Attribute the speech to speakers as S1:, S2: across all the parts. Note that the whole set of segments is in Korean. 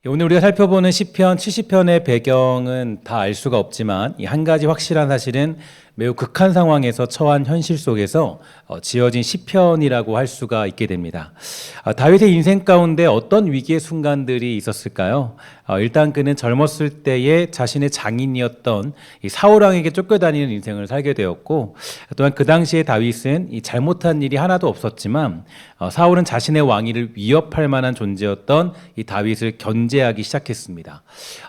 S1: 오늘 우리가 살펴보는 시편 70편의 배경은 다 알 수가 없지만 이 한 가지 확실한 사실은 매우 극한 상황에서 처한 현실 속에서 지어진 시편이라고 할 수가 있게 됩니다. 다윗의 인생 가운데 어떤 위기의 순간들이 있었을까요? 일단 그는 젊었을 때에 자신의 장인이었던 이 사울 왕에게 쫓겨다니는 인생을 살게 되었고, 또한 그 당시에 다윗은 이 잘못한 일이 하나도 없었지만 사울은 자신의 왕위를 위협할 만한 존재였던 이 다윗을 견제하기 시작했습니다.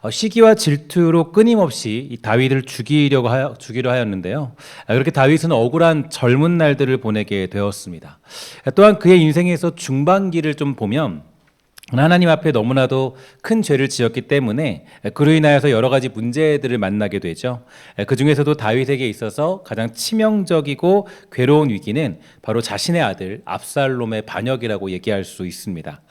S1: 시기와 질투로 끊임없이 이 다윗을 죽이려 하였는데요. 그렇게 다윗은 억울한 젊은 날들을 보내게 되었습니다. 또한 그의 인생에서 중반기를 좀 보면 하나님 앞에 너무나도 큰 죄를 지었기 때문에 그로 인하여서 여러 가지 문제들을 만나게 되죠. 그 중에서도 다윗에게 있어서 가장 치명적이고 괴로운 위기는 바로 자신의 아들 압살롬의 반역이라고 얘기할 수 있습니다.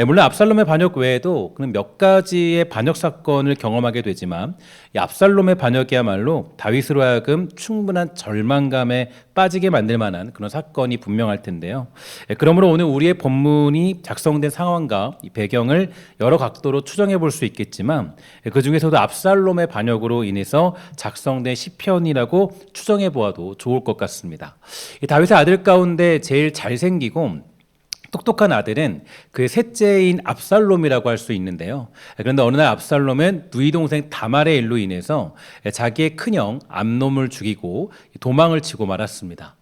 S1: 물론 압살롬의 반역 외에도 그는 몇 가지의 반역 사건을 경험하게 되지만 이 압살롬의 반역이야말로 다윗으로 하여금 충분한 절망감에 빠지게 만들 만한 그런 사건이 분명할 텐데요. 그러므로 오늘 우리의 본문이 작성된 상황과 이 배경을 여러 각도로 추정해 볼 수 있겠지만 그 중에서도 압살롬의 반역으로 인해서 작성된 시편이라고 추정해 보아도 좋을 것 같습니다. 이 다윗의 아들 가운데 제일 잘생기고 똑똑한 아들은 그의 셋째인 압살롬이라고 할 수 있는데요. 그런데 어느 날 압살롬은 누이 동생 다말의 일로 인해서 자기의 큰형 암놈을 죽이고 도망을 치고 말았습니다.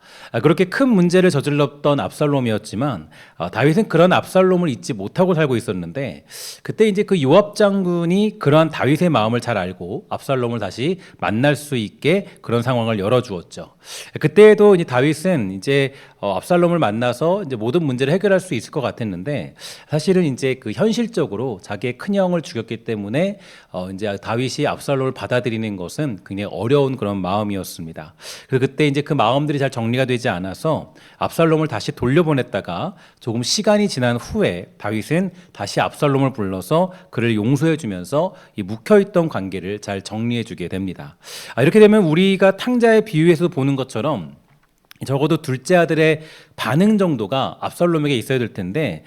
S1: 그렇게 큰 문제를 저질렀던 압살롬이었지만 다윗은 그런 압살롬을 잊지 못하고 살고 있었는데, 그때 이제 그 요압 장군이 그러한 다윗의 마음을 잘 알고 압살롬을 다시 만날 수 있게 그런 상황을 열어주었죠. 그때에도 이제 다윗은 이제 압살롬을 만나서 이제 모든 문제를 해결할 수 있을 것 같았는데, 사실은 이제 그 현실적으로 자기의 큰형을 죽였기 때문에 이제 다윗이 압살롬을 받아들이는 것은 굉장히 어려운 그런 마음이었습니다. 그래서 그때 이제 그 마음들이 잘 정리가 되지 않아서 압살롬을 다시 돌려보냈다가 조금 시간이 지난 후에 다윗은 다시 압살롬을 불러서 그를 용서해 주면서 이 묵혀있던 관계를 잘 정리해 주게 됩니다. 이렇게 되면 우리가 탕자의 비유에서 보는 것처럼 적어도 둘째 아들의 반응 정도가 압살롬에게 있어야 될 텐데,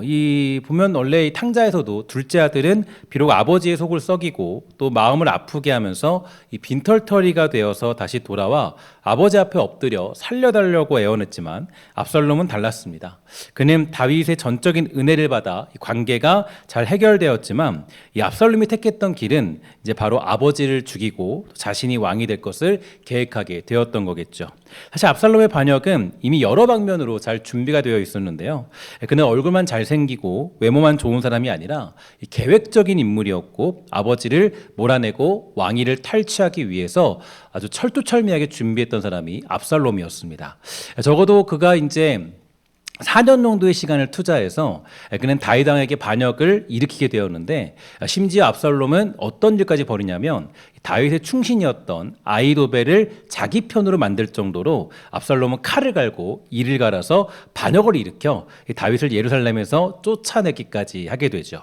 S1: 이 보면 원래 이 탕자에서도 둘째 아들은 비록 아버지의 속을 썩이고 또 마음을 아프게 하면서 이 빈털터리가 되어서 다시 돌아와 아버지 앞에 엎드려 살려달라고 애원했지만 압살롬은 달랐습니다. 그는 다윗의 전적인 은혜를 받아 이 관계가 잘 해결되었지만 이 압살롬이 택했던 길은 이제 바로 아버지를 죽이고 자신이 왕이 될 것을 계획하게 되었던 거겠죠. 사실 압살롬의 반역은 이미 여러 방면으로 잘 준비가 되어 있었는데요. 그는 얼굴만 잘생기고 외모만 좋은 사람이 아니라 계획적인 인물이었고, 아버지를 몰아내고 왕위를 탈취하기 위해서 아주 철두철미하게 준비했던 사람이 압살롬이었습니다. 적어도 그가 이제 4년 정도의 시간을 투자해서 그는 다윗 왕에게 반역을 일으키게 되었는데, 심지어 압살롬은 어떤 일까지 벌이냐면 다윗의 충신이었던 아히도벨을 자기 편으로 만들 정도로 압살롬은 칼을 갈고 이를 갈아서 반역을 일으켜 다윗을 예루살렘에서 쫓아내기까지 하게 되죠.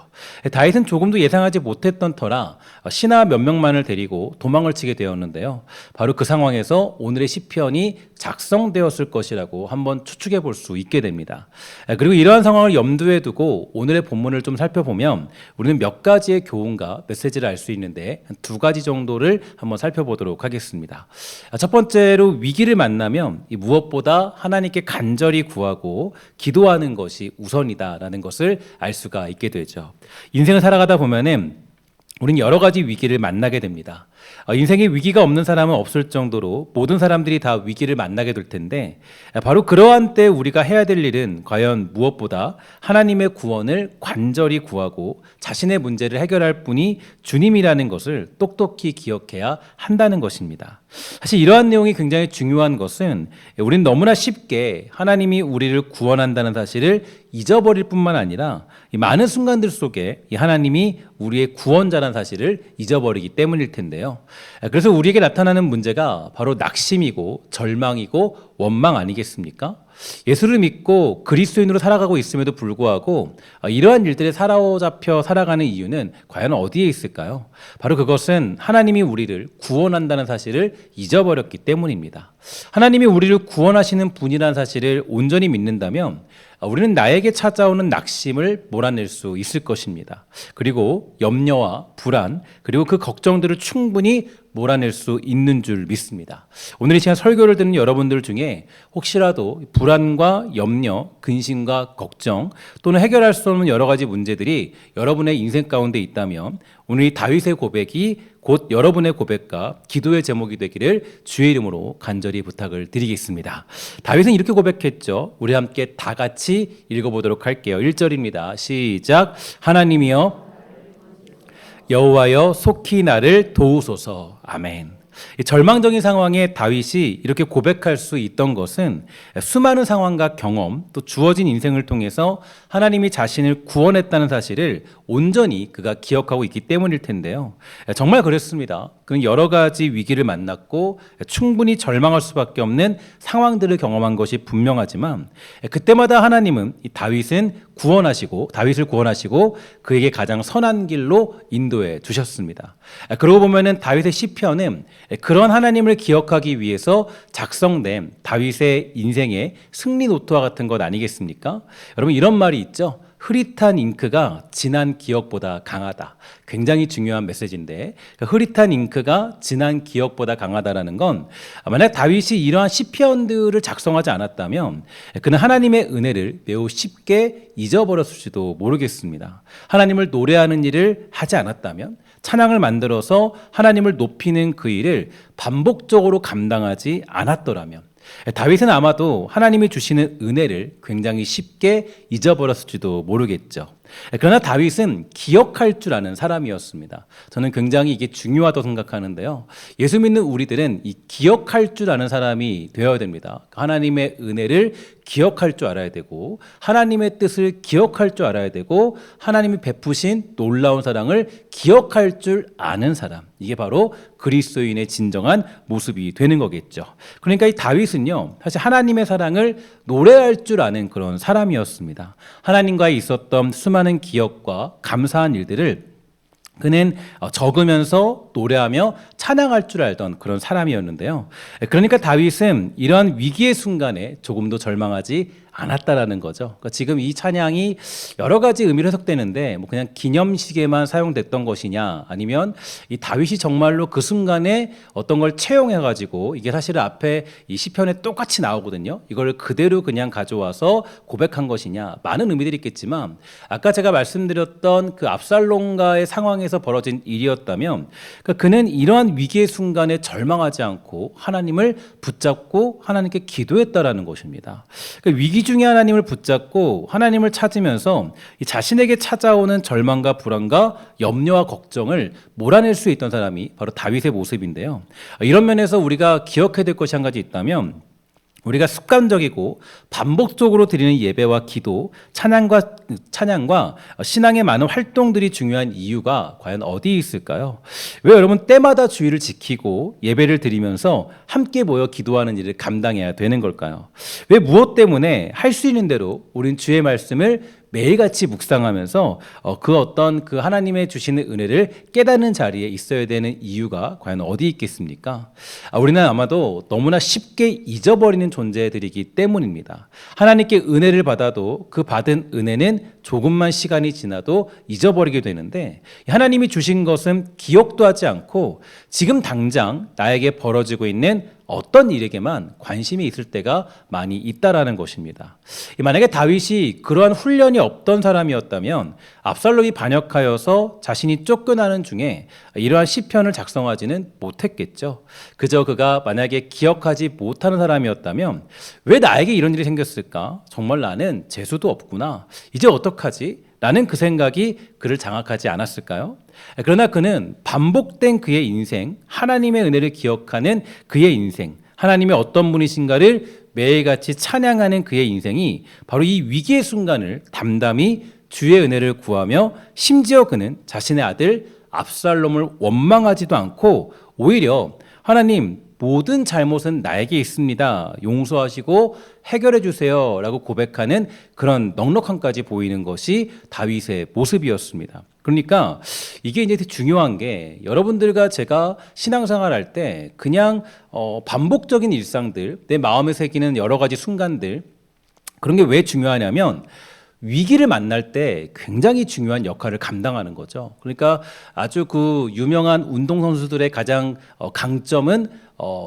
S1: 다윗은 조금도 예상하지 못했던 터라 신하 몇 명만을 데리고 도망을 치게 되었는데요. 바로 그 상황에서 오늘의 시편이 작성되었을 것이라고 한번 추측해 볼 수 있게 됩니다. 그리고 이러한 상황을 염두에 두고 오늘의 본문을 좀 살펴보면 우리는 몇 가지의 교훈과 메시지를 알 수 있는데 두 가지 정도를 한번 살펴보도록 하겠습니다. 첫 번째로, 위기를 만나면 무엇보다 하나님께 간절히 구하고 기도하는 것이 우선이다라는 것을 알 수가 있게 되죠. 인생을 살아가다 보면은 우리는 여러 가지 위기를 만나게 됩니다. 인생에 위기가 없는 사람은 없을 정도로 모든 사람들이 다 위기를 만나게 될 텐데, 바로 그러한 때 우리가 해야 될 일은 과연 무엇보다 하나님의 구원을 간절히 구하고 자신의 문제를 해결할 분이 주님이라는 것을 똑똑히 기억해야 한다는 것입니다. 사실 이러한 내용이 굉장히 중요한 것은 우리는 너무나 쉽게 하나님이 우리를 구원한다는 사실을 잊어버릴 뿐만 아니라 이 많은 순간들 속에 이 하나님이 우리의 구원자라는 사실을 잊어버리기 때문일 텐데요. 그래서 우리에게 나타나는 문제가 바로 낙심이고 절망이고 원망 아니겠습니까? 예수를 믿고 그리스도인으로 살아가고 있음에도 불구하고 이러한 일들에 사로잡혀 살아가는 이유는 과연 어디에 있을까요? 바로 그것은 하나님이 우리를 구원한다는 사실을 잊어버렸기 때문입니다. 하나님이 우리를 구원하시는 분이라는 사실을 온전히 믿는다면 우리는 나에게 찾아오는 낙심을 몰아낼 수 있을 것입니다. 그리고 염려와 불안, 그리고 그 걱정들을 충분히 몰아낼 수 있는 줄 믿습니다. 오늘 이 시간 설교를 듣는 여러분들 중에 혹시라도 불안과 염려, 근심과 걱정 또는 해결할 수 없는 여러 가지 문제들이 여러분의 인생 가운데 있다면 오늘 이 다윗의 고백이 곧 여러분의 고백과 기도의 제목이 되기를 주의 이름으로 간절히 부탁을 드리겠습니다. 다윗은 이렇게 고백했죠. 우리 함께 다 같이 읽어보도록 할게요. 1절입니다. 시작. 하나님이여 여호와여 속히 나를 도우소서. 아멘. 절망적인 상황에 다윗이 이렇게 고백할 수 있던 것은 수많은 상황과 경험 또 주어진 인생을 통해서 하나님이 자신을 구원했다는 사실을 온전히 그가 기억하고 있기 때문일 텐데요. 정말 그렇습니다. 그는 여러 가지 위기를 만났고 충분히 절망할 수밖에 없는 상황들을 경험한 것이 분명하지만 그때마다 하나님은 이 다윗을 구원하시고 그에게 가장 선한 길로 인도해 주셨습니다. 그러고 보면은 다윗의 시편은 그런 하나님을 기억하기 위해서 작성된 다윗의 인생의 승리 노트와 같은 것 아니겠습니까? 여러분 이런 말이 있죠. 흐릿한 잉크가 진한 기억보다 강하다. 굉장히 중요한 메시지인데 흐릿한 잉크가 진한 기억보다 강하다라는 건 만약 다윗이 이러한 시편들을 작성하지 않았다면 그는 하나님의 은혜를 매우 쉽게 잊어버렸을지도 모르겠습니다. 하나님을 노래하는 일을 하지 않았다면 찬양을 만들어서 하나님을 높이는 그 일을 반복적으로 감당하지 않았더라면 다윗은 아마도 하나님이 주시는 은혜를 굉장히 쉽게 잊어버렸을지도 모르겠죠. 그러나 다윗은 기억할 줄 아는 사람이었습니다. 저는 굉장히 이게 중요하다고 생각하는데요. 예수 믿는 우리들은 이 기억할 줄 아는 사람이 되어야 됩니다. 하나님의 은혜를 기억할 줄 알아야 되고 하나님의 뜻을 기억할 줄 알아야 되고 하나님이 베푸신 놀라운 사랑을 기억할 줄 아는 사람. 이게 바로 그리스도인의 진정한 모습이 되는 거겠죠. 그러니까 이 다윗은요, 사실 하나님의 사랑을 노래할 줄 아는 그런 사람이었습니다. 하나님과의 있었던 수많은 기억과 감사한 일들을 그는 적으면서 노래하며 찬양할 줄 알던 그런 사람이었는데요. 그러니까 다윗은 이러한 위기의 순간에 조금도 절망하지 않았다라는 거죠. 그러니까 지금 이 찬양이 여러 가지 의미로 해석되는데 뭐 그냥 기념식에만 사용됐던 것이냐 아니면 이 다윗이 정말로 그 순간에 어떤 걸 채용해가지고 이게 사실 앞에 이 시편에 똑같이 나오거든요. 이걸 그대로 그냥 가져와서 고백한 것이냐 많은 의미들이 있겠지만 아까 제가 말씀드렸던 그 압살롬과의 상황에서 벌어진 일이었다면 그러니까 그는 이러한 위기의 순간에 절망하지 않고 하나님을 붙잡고 하나님께 기도했다라는 것입니다. 그러니까 위기 중에 하나님을 붙잡고 하나님을 찾으면서 자신에게 찾아오는 절망과 불안과 염려와 걱정을 몰아낼 수 있던 사람이 바로 다윗의 모습인데요. 이런 면에서 우리가 기억해야 될 것이 한 가지 있다면 우리가 습관적이고 반복적으로 드리는 예배와 기도, 찬양과 신앙의 많은 활동들이 중요한 이유가 과연 어디에 있을까요? 왜 여러분 때마다 주의를 지키고 예배를 드리면서 함께 모여 기도하는 일을 감당해야 되는 걸까요? 왜 무엇 때문에 할 수 있는 대로 우린 주의 말씀을 매일같이 묵상하면서 그 하나님의 주시는 은혜를 깨닫는 자리에 있어야 되는 이유가 과연 어디 있겠습니까? 우리는 아마도 너무나 쉽게 잊어버리는 존재들이기 때문입니다. 하나님께 은혜를 받아도 그 받은 은혜는 조금만 시간이 지나도 잊어버리게 되는데 하나님이 주신 것은 기억도 하지 않고 지금 당장 나에게 벌어지고 있는 어떤 일에게만 관심이 있을 때가 많이 있다라는 것입니다. 만약에 다윗이 그러한 훈련이 없던 사람이었다면 압살롬이 반역하여서 자신이 쫓겨나는 중에 이러한 시편을 작성하지는 못했겠죠. 그저 그가 만약에 기억하지 못하는 사람이었다면 왜 나에게 이런 일이 생겼을까? 정말 나는 재수도 없구나. 이제 어떡하지? 라는 그 생각이 그를 장악하지 않았을까요? 그러나 그는 반복된 그의 인생, 하나님의 은혜를 기억하는 그의 인생, 하나님의 어떤 분이신가를 매일같이 찬양하는 그의 인생이 바로 이 위기의 순간을 담담히 주의 은혜를 구하며 심지어 그는 자신의 아들 압살롬을 원망하지도 않고 오히려 하나님 모든 잘못은 나에게 있습니다. 용서하시고 해결해 주세요라고 고백하는 그런 넉넉함까지 보이는 것이 다윗의 모습이었습니다. 그러니까 이게 이제 중요한 게 여러분들과 제가 신앙생활 할 때 그냥 반복적인 일상들, 내 마음에 새기는 여러 가지 순간들, 그런 게 왜 중요하냐면 위기를 만날 때 굉장히 중요한 역할을 감당하는 거죠. 그러니까 아주 그 유명한 운동선수들의 가장 강점은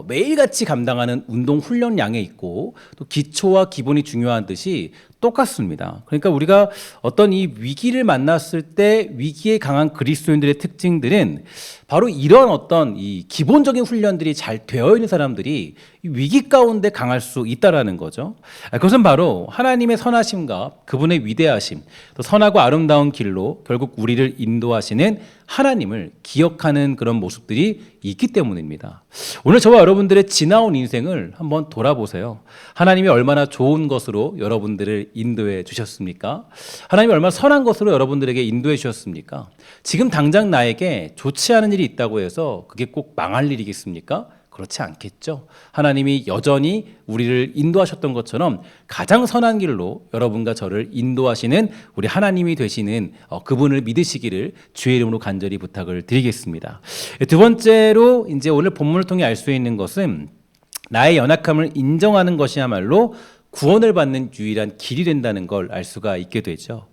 S1: 매일같이 감당하는 운동 훈련량에 있고 또 기초와 기본이 중요한 듯이 똑같습니다. 그러니까 우리가 어떤 이 위기를 만났을 때 위기에 강한 그리스도인들의 특징들은 바로 이런 어떤 이 기본적인 훈련들이 잘 되어 있는 사람들이 위기 가운데 강할 수 있다라는 거죠. 그것은 바로 하나님의 선하심과 그분의 위대하심, 또 선하고 아름다운 길로 결국 우리를 인도하시는 하나님을 기억하는 그런 모습들이 있기 때문입니다. 오늘 저와 여러분들의 지나온 인생을 한번 돌아보세요. 하나님이 얼마나 좋은 것으로 여러분들을 인도해 주셨습니까? 하나님이 얼마나 선한 것으로 여러분들에게 인도해 주셨습니까? 지금 당장 나에게 좋지 않은 일이 있다고 해서 그게 꼭 망할 일이겠습니까? 그렇지 않겠죠. 하나님이 여전히 우리를 인도하셨던 것처럼 가장 선한 길로 여러분과 저를 인도하시는 우리 하나님이 되시는 그분을 믿으시기를 주의 이름으로 간절히 부탁을 드리겠습니다. 두 번째로 이제 오늘 본문을 통해 알 수 있는 것은 나의 연약함을 인정하는 것이야말로 구원을 받는 유일한 길이 된다는 걸 알 수가 있게 되죠.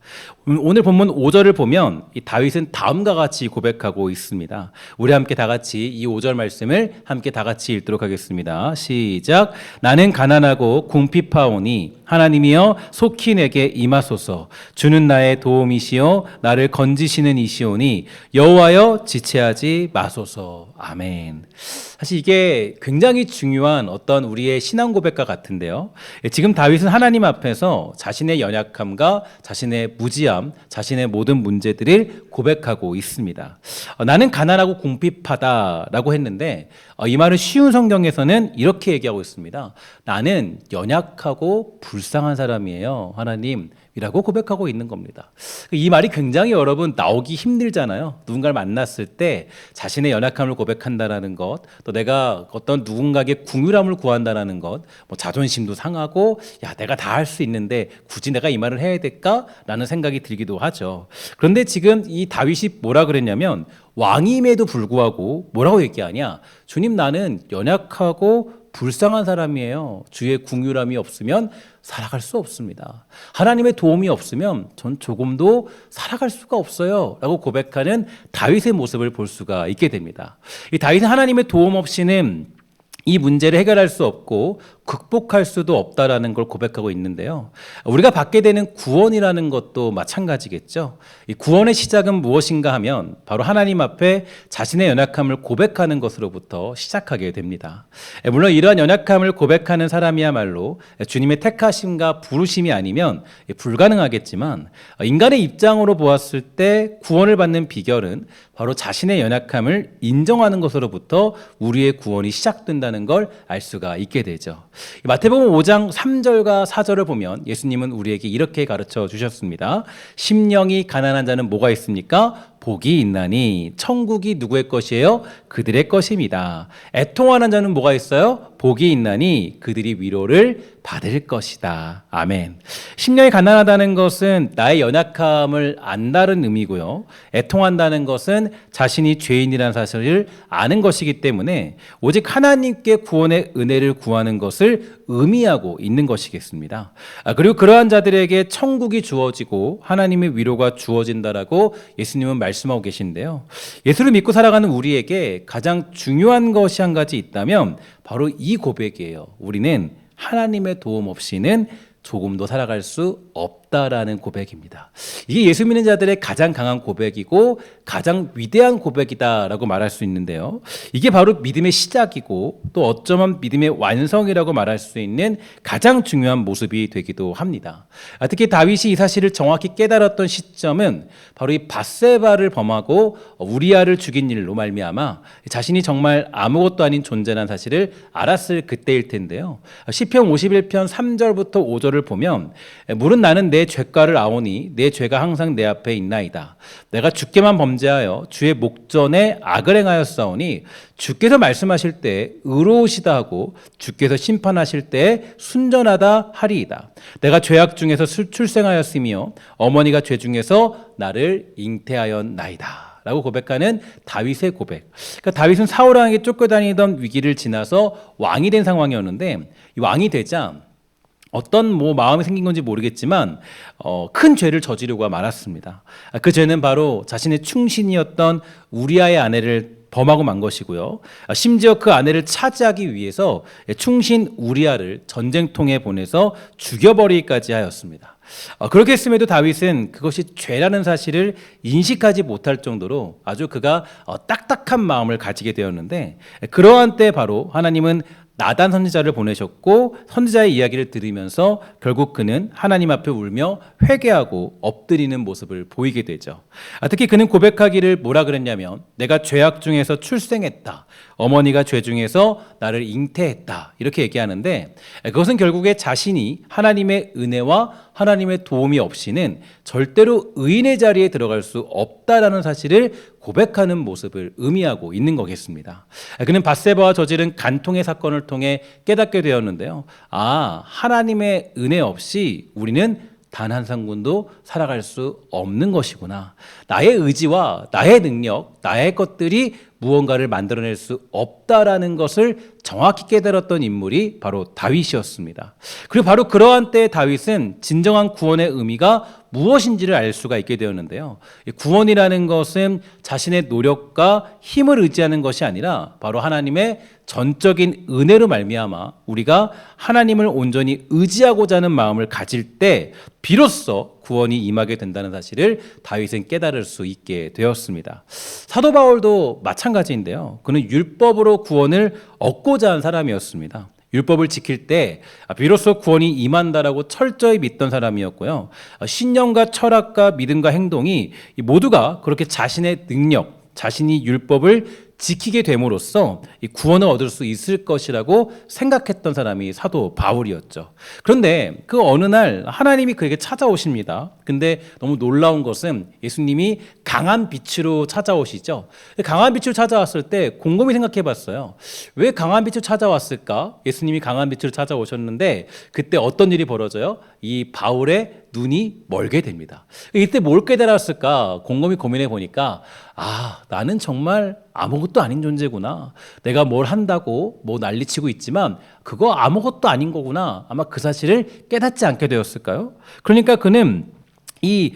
S1: 오늘 본문 5절을 보면 이 다윗은 다음과 같이 고백하고 있습니다. 우리 함께 다 같이 이 5절 말씀을 함께 다 같이 읽도록 하겠습니다. 시작. 나는 가난하고 궁핍하오니 하나님이여 속히 내게 임하소서. 주는 나의 도움이시여 나를 건지시는 이시오니 여호와여 지체하지 마소서. 아멘. 사실 이게 굉장히 중요한 어떤 우리의 신앙 고백과 같은데요. 지금 다윗은 하나님 앞에서 자신의 연약함과 자신의 무지함, 자신의 모든 문제들을 고백하고 있습니다. 나는 가난하고 궁핍하다라고 했는데 이 말은 쉬운 성경에서는 이렇게 얘기하고 있습니다. 나는 연약하고 불쌍한 사람이에요. 하나님이라고 고백하고 있는 겁니다. 이 말이 굉장히 여러분 나오기 힘들잖아요. 누군가를 만났을 때 자신의 연약함을 고백한다는 것, 또 내가 어떤 누군가에게 궁휼함을 구한다는 것, 뭐 자존심도 상하고 야 내가 다 할 수 있는데 굳이 내가 이 말을 해야 될까라는 생각이 들기도 하죠. 그런데 지금 이 다윗이 뭐라 그랬냐면 왕임에도 불구하고 뭐라고 얘기하냐? 주님 나는 연약하고 불쌍한 사람이에요. 주의 궁휼함이 없으면 살아갈 수 없습니다. 하나님의 도움이 없으면 전 조금도 살아갈 수가 없어요. 라고 고백하는 다윗의 모습을 볼 수가 있게 됩니다. 이 다윗은 하나님의 도움 없이는 이 문제를 해결할 수 없고 극복할 수도 없다라는 걸 고백하고 있는데요. 우리가 받게 되는 구원이라는 것도 마찬가지겠죠. 이 구원의 시작은 무엇인가 하면 바로 하나님 앞에 자신의 연약함을 고백하는 것으로부터 시작하게 됩니다. 물론 이러한 연약함을 고백하는 사람이야말로 주님의 택하심과 부르심이 아니면 불가능하겠지만 인간의 입장으로 보았을 때 구원을 받는 비결은 바로 자신의 연약함을 인정하는 것으로부터 우리의 구원이 시작된다는 걸 알 수가 있게 되죠. 마태복음 5장 3절과 4절을 보면 예수님은 우리에게 이렇게 가르쳐 주셨습니다. 심령이 가난한 자는 뭐가 있습니까? 복이 있나니 천국이 누구의 것이에요? 그들의 것입니다. 애통하는 자는 뭐가 있어요? 복이 있나니 그들이 위로를 받을 것이다. 아멘. 심령이 가난하다는 것은 나의 연약함을 안다는 의미고요. 애통한다는 것은 자신이 죄인이라는 사실을 아는 것이기 때문에 오직 하나님께 구원의 은혜를 구하는 것을 의미하고 있는 것이겠습니다. 그리고 그러한 자들에게 천국이 주어지고 하나님의 위로가 주어진다라고 예수님은 말씀하고 계신데요. 예수를 믿고 살아가는 우리에게 가장 중요한 것이 한 가지 있다면 바로 이 고백이에요. 우리는 하나님의 도움 없이는 조금도 살아갈 수 없다라는 고백입니다. 이게 예수 믿는 자들의 가장 강한 고백이고 가장 위대한 고백이다라고 말할 수 있는데요. 이게 바로 믿음의 시작이고 또 어쩌면 믿음의 완성이라고 말할 수 있는 가장 중요한 모습이 되기도 합니다. 특히 다윗이 이 사실을 정확히 깨달았던 시점은 바로 이 밧세바를 범하고 우리아를 죽인 일로 말미암아 자신이 정말 아무것도 아닌 존재라는 사실을 알았을 그때일 텐데요. 시편 51편 3절부터 5절을 보면 물은 나는 내 내 죄가를 아오니 내 죄가 항상 내 앞에 있나이다. 내가 주께만 범죄하여 주의 목전에 악을 행하였사오니 주께서 말씀하실 때 의로우시다 하고 주께서 심판하실 때 순전하다 하리이다. 내가 죄악 중에서 출생하였으며 어머니가 죄 중에서 나를 잉태하였나이다. 라고 고백하는 다윗의 고백. 그러니까 다윗은 사울 왕에게 쫓겨다니던 위기를 지나서 왕이 된 상황이었는데, 이 왕이 되자 어떤 마음이 생긴 건지 모르겠지만 큰 죄를 저지르고 말았습니다. 그 죄는 바로 자신의 충신이었던 우리아의 아내를 범하고 만 것이고요. 심지어 그 아내를 차지하기 위해서 충신 우리아를 전쟁통에 보내서 죽여버리기까지 하였습니다. 그렇게 했음에도 다윗은 그것이 죄라는 사실을 인식하지 못할 정도로 아주 그가 딱딱한 마음을 가지게 되었는데, 그러한 때 바로 하나님은 나단 선지자를 보내셨고 선지자의 이야기를 들으면서 결국 그는 하나님 앞에 울며 회개하고 엎드리는 모습을 보이게 되죠. 특히 그는 고백하기를 뭐라 그랬냐면, 내가 죄악 중에서 출생했다, 어머니가 죄 중에서 나를 잉태했다, 이렇게 얘기하는데, 그것은 결국에 자신이 하나님의 은혜와 하나님의 도움이 없이는 절대로 의인의 자리에 들어갈 수 없다라는 사실을 고백하는 모습을 의미하고 있는 거겠습니다. 그는 밧세바와 저지른 간통의 사건을 통해 깨닫게 되었는데요. 하나님의 은혜 없이 우리는 단 한 상분도 살아갈 수 없는 것이구나. 나의 의지와 나의 능력, 나의 것들이 무언가를 만들어낼 수 없다라는 것을 정확히 깨달았던 인물이 바로 다윗이었습니다. 그리고 바로 그러한 때에 다윗은 진정한 구원의 의미가 무엇인지를 알 수가 있게 되었는데요. 구원이라는 것은 자신의 노력과 힘을 의지하는 것이 아니라 바로 하나님의 전적인 은혜로 말미암아 우리가 하나님을 온전히 의지하고자 하는 마음을 가질 때 비로소 구원이 임하게 된다는 사실을 다윗은 깨달을 수 있게 되었습니다. 사도 바울도 마찬가지인데요. 그는 율법으로 구원을 얻고자 한 사람이었습니다. 율법을 지킬 때 비로소 구원이 임한다라고 철저히 믿던 사람이었고요. 신념과 철학과 믿음과 행동이 모두가 그렇게 자신의 능력, 자신이 율법을 지키게 됨으로써 이 구원을 얻을 수 있을 것이라고 생각했던 사람이 사도 바울이었죠. 그런데 그 어느 날 하나님이 그에게 찾아오십니다. 근데 너무 놀라운 것은 예수님이 강한 빛으로 찾아오시죠. 강한 빛으로 찾아왔을 때 곰곰이 생각해 봤어요. 왜 강한 빛으로 찾아왔을까? 예수님이 강한 빛으로 찾아오셨는데 그때 어떤 일이 벌어져요? 이 바울의 눈이 멀게 됩니다. 이때 뭘 깨달았을까? 곰곰이 고민해 보니까 나는 정말 아무것도 아닌 존재구나. 내가 뭘 한다고 난리치고 있지만 그거 아무것도 아닌 거구나. 아마 그 사실을 깨닫지 않게 되었을까요? 그러니까 그는 이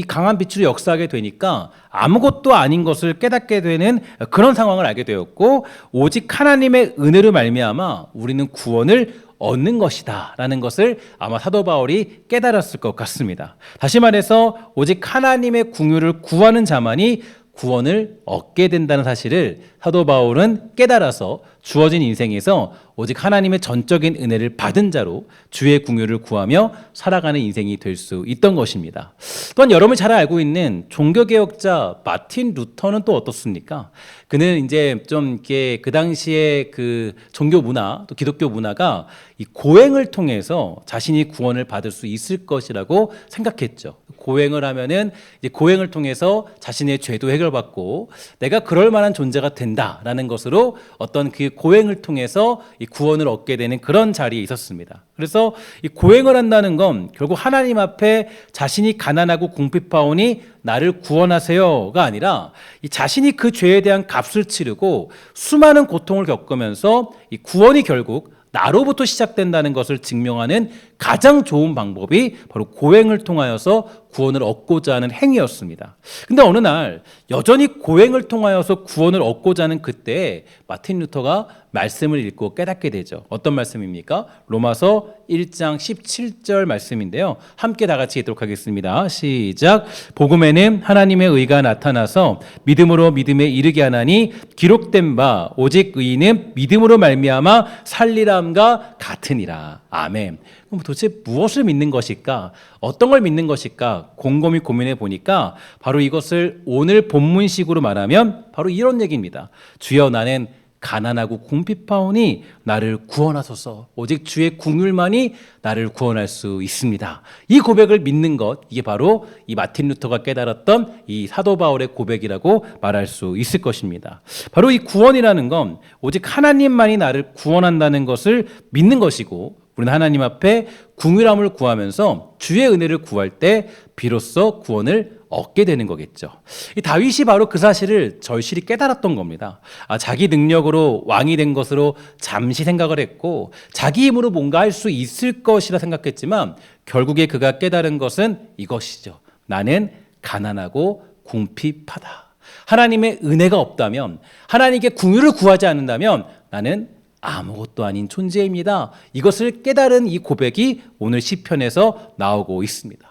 S1: 강한 빛으로 역사하게 되니까 아무것도 아닌 것을 깨닫게 되는 그런 상황을 알게 되었고, 오직 하나님의 은혜로 말미암아 우리는 구원을 얻는 것이다 라는 것을 아마 사도 바울이 깨달았을 것 같습니다. 다시 말해서 오직 하나님의 궁유를 구하는 자만이 구원을 얻게 된다는 사실을 사도 바울은 깨달아서 주어진 인생에서 오직 하나님의 전적인 은혜를 받은 자로 주의 궁유를 구하며 살아가는 인생이 될 수 있던 것입니다. 또한 여러분이 잘 알고 있는 종교개혁자 마틴 루터는 또 어떻습니까? 그는 이제 좀 이렇게 그 당시에 그 종교 문화, 또 기독교 문화가 이 고행을 통해서 자신이 구원을 받을 수 있을 것이라고 생각했죠. 고행을 하면은 이제 고행을 통해서 자신의 죄도 해결받고 내가 그럴 만한 존재가 된다라는 것으로 어떤 그 고행을 통해서 이 구원을 얻게 되는 그런 자리에 있었습니다. 그래서 이 고행을 한다는 건 결국 하나님 앞에 자신이 가난하고 궁핍하오니 나를 구원하세요가 아니라 이 자신이 그 죄에 대한 값을 치르고 수많은 고통을 겪으면서 이 구원이 결국 나로부터 시작된다는 것을 증명하는 가장 좋은 방법이 바로 고행을 통하여서 구원을 얻고자 하는 행위였습니다. 근데 어느 날 여전히 고행을 통하여서 구원을 얻고자 하는 그때에 마틴 루터가 말씀을 읽고 깨닫게 되죠. 어떤 말씀입니까? 로마서 1장 17절 말씀인데요. 함께 다 같이 읽도록 하겠습니다. 시작. 복음에는 하나님의 의가 나타나서 믿음으로 믿음에 이르게 하나니 기록된 바 오직 의인은 믿음으로 말미암아 살리람과 같으니라. 아멘. 그럼 도대체 무엇을 믿는 것일까? 어떤 걸 믿는 것일까? 곰곰이 고민해 보니까 바로 이것을 오늘 본문식으로 말하면 바로 이런 얘기입니다. 주여 나는 가난하고 궁핍하오니 나를 구원하소서. 오직 주의 긍휼만이 나를 구원할 수 있습니다. 이 고백을 믿는 것, 이게 바로 이 마틴 루터가 깨달았던 이 사도 바울의 고백이라고 말할 수 있을 것입니다. 바로 이 구원이라는 건 오직 하나님만이 나를 구원한다는 것을 믿는 것이고, 우리는 하나님 앞에 긍휼함을 구하면서 주의 은혜를 구할 때 비로소 구원을 얻게 되는 거겠죠. 이 다윗이 바로 그 사실을 절실히 깨달았던 겁니다. 자기 능력으로 왕이 된 것으로 잠시 생각을 했고 자기 힘으로 뭔가 할 수 있을 것이라 생각했지만 결국에 그가 깨달은 것은 이것이죠. 나는 가난하고 궁핍하다. 하나님의 은혜가 없다면, 하나님께 긍휼을 구하지 않는다면 나는 아무것도 아닌 존재입니다. 이것을 깨달은 이 고백이 오늘 시편에서 나오고 있습니다.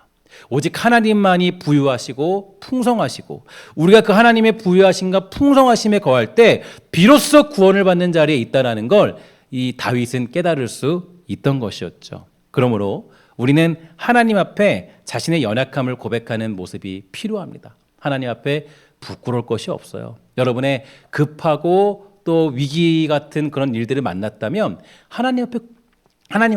S1: 오직 하나님만이 부유하시고 풍성하시고 우리가 그 하나님의 부유하심과 풍성하심에 거할 때 비로소 구원을 받는 자리에 있다는 걸 이 다윗은 깨달을 수 있던 것이었죠. 그러므로 우리는 하나님 앞에 자신의 연약함을 고백하는 모습이 필요합니다. 하나님 앞에 부끄러울 것이 없어요. 여러분의 급하고 또 위기 같은 그런 일들을 만났다면 하나님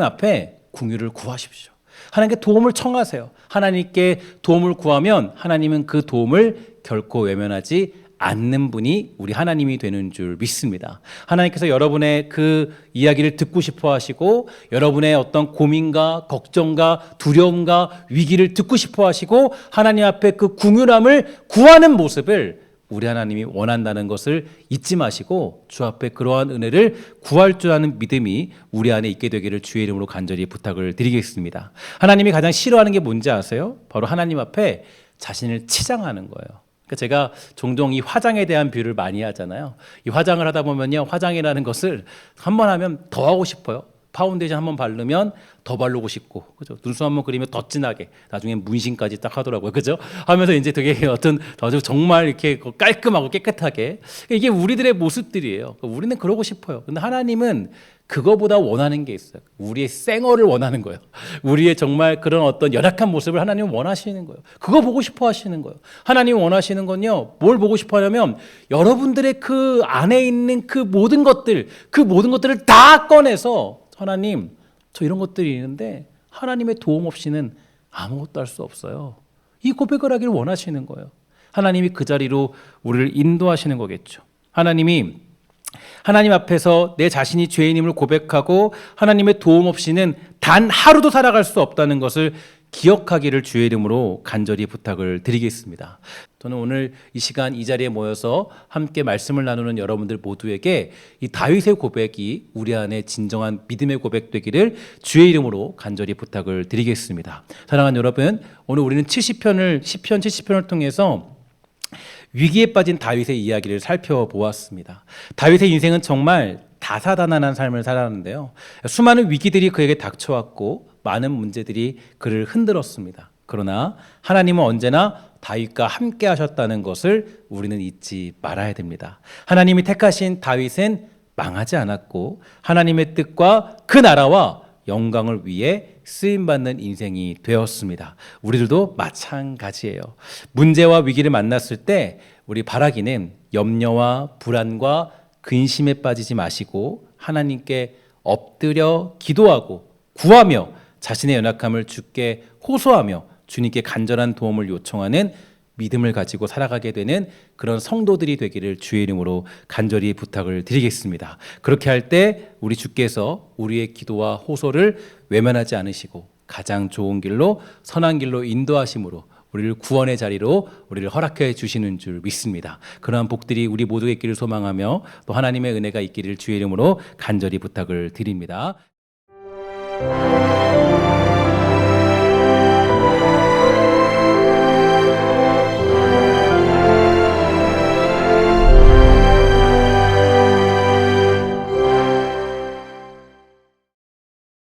S1: 앞에 긍휼을 구하십시오. 하나님께 도움을 청하세요. 하나님께 도움을 구하면 하나님은 그 도움을 결코 외면하지 않는 분이 우리 하나님이 되는 줄 믿습니다. 하나님께서 여러분의 그 이야기를 듣고 싶어 하시고 여러분의 어떤 고민과 걱정과 두려움과 위기를 듣고 싶어 하시고 하나님 앞에 그 긍휼함을 구하는 모습을 우리 하나님이 원한다는 것을 잊지 마시고 주 앞에 그러한 은혜를 구할 줄 아는 믿음이 우리 안에 있게 되기를 주의 이름으로 간절히 부탁을 드리겠습니다. 하나님이 가장 싫어하는 게 뭔지 아세요? 바로 하나님 앞에 자신을 치장하는 거예요. 그러니까 제가 종종 이 화장에 대한 비유를 많이 하잖아요. 이 화장을 하다 보면요, 화장이라는 것을 한번 하면 더 하고 싶어요. 파운데이션 한번 바르면 더 바르고 싶고, 그죠? 눈썹 한번 그리면 더 진하게, 나중에 문신까지 딱 하더라고요, 그죠? 하면서 이제 되게 어떤 정말 이렇게 깔끔하고 깨끗하게, 이게 우리들의 모습들이에요. 우리는 그러고 싶어요. 근데 하나님은 그거보다 원하는 게 있어요. 우리의 쌩얼을 원하는 거예요. 우리의 정말 그런 어떤 연약한 모습을 하나님은 원하시는 거예요. 그거 보고 싶어 하시는 거예요. 하나님이 원하시는 건요, 뭘 보고 싶어 하냐면 여러분들의 그 안에 있는 그 모든 것들을 다 꺼내서 하나님, 저 이런 것들이 있는데 하나님의 도움 없이는 아무것도 할 수 없어요. 이 고백을 하기를 원하시는 거예요. 하나님이 그 자리로 우리를 인도하시는 거겠죠. 하나님 앞에서 내 자신이 죄인임을 고백하고 하나님의 도움 없이는 단 하루도 살아갈 수 없다는 것을 기억하기를 주의 이름으로 간절히 부탁을 드리겠습니다. 저는 오늘 이 시간 이 자리에 모여서 함께 말씀을 나누는 여러분들 모두에게 이 다윗의 고백이 우리 안에 진정한 믿음의 고백 되기를 주의 이름으로 간절히 부탁을 드리겠습니다. 사랑하는 여러분, 오늘 우리는 시편 70편을 통해서 위기에 빠진 다윗의 이야기를 살펴보았습니다. 다윗의 인생은 정말 다사다난한 삶을 살았는데요. 수많은 위기들이 그에게 닥쳐왔고 많은 문제들이 그를 흔들었습니다. 그러나 하나님은 언제나 다윗과 함께 하셨다는 것을 우리는 잊지 말아야 됩니다. 하나님이 택하신 다윗은 망하지 않았고 하나님의 뜻과 그 나라와 영광을 위해 쓰임받는 인생이 되었습니다. 우리들도 마찬가지예요. 문제와 위기를 만났을 때 우리 바라기는 염려와 불안과 근심에 빠지지 마시고 하나님께 엎드려 기도하고 구하며 자신의 연약함을 주께 호소하며 주님께 간절한 도움을 요청하는 믿음을 가지고 살아가게 되는 그런 성도들이 되기를 주의 이름으로 간절히 부탁을 드리겠습니다. 그렇게 할 때 우리 주께서 우리의 기도와 호소를 외면하지 않으시고 가장 좋은 길로 선한 길로 인도하심으로 우리를 구원의 자리로 우리를 허락해 주시는 줄 믿습니다. 그러한 복들이 우리 모두의 있기를 소망하며 또 하나님의 은혜가 있기를 주의 이름으로 간절히 부탁을 드립니다.